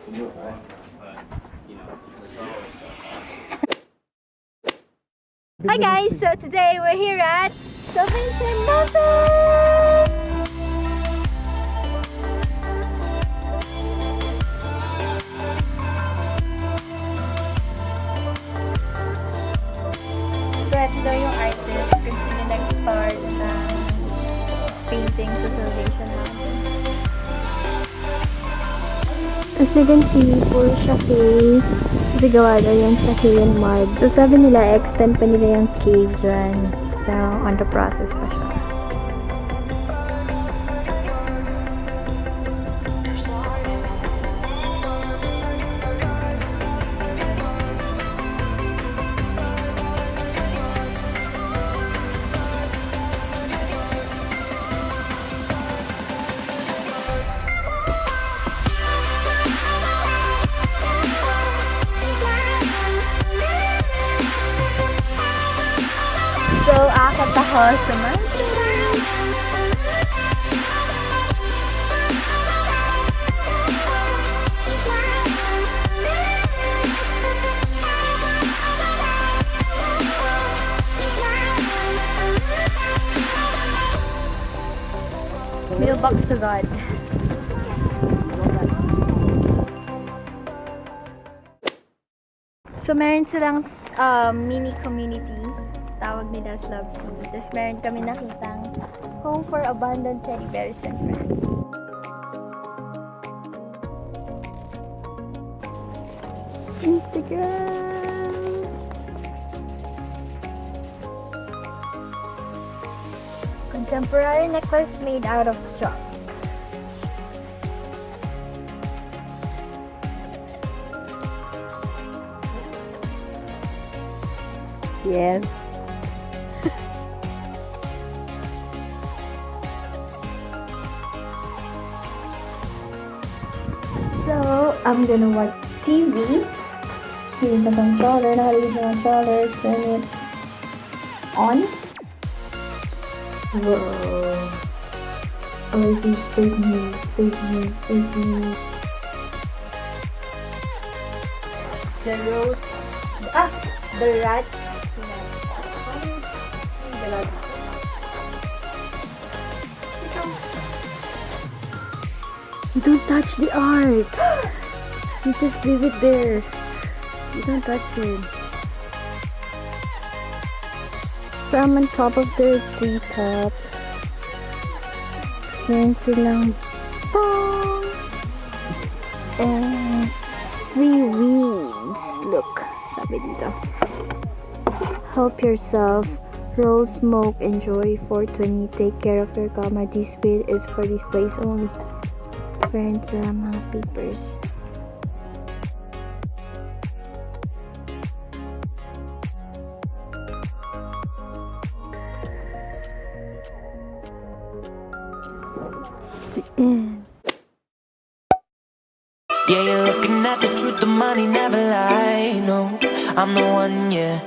Hi guys, so today we're here at Salvation Mountain! So ito daw yung artist kung sino nag-start ng painting sa Salvation Mountain. As you can see, puro siya cave. Kasi gawa daw yan sa clay and mud. So sabi nila, extend pa nila yung cave dyan. So, on the process pa siya. So, akit ako sa mountain. Mailbox to God. So, meron silang mini community. Tawag nila Slab City. Tapos meron kami nakitang home for abandoned teddy bears and friends. Instagram! Contemporary necklace made out of chalk. Yes. So, I'm gonna watch TV. Here's the controller. Nakalagay sa controller. Turn it on. Whoa. Oh, this is fake news, fake news, fake news. The rose. The rat. The rat. Don't touch the art. You just leave it there. You don't touch it. So I'm on top of the treetop. Meron silang bong and 3 weeds. Look, sabi dito. Help yourself. Roll, smoke, enjoy. 420. Take care of your karma. This weed is for this place only. Friends, mga papers. The end. Yeah, you're looking at the truth, the money never lie. No, I'm the one, yeah.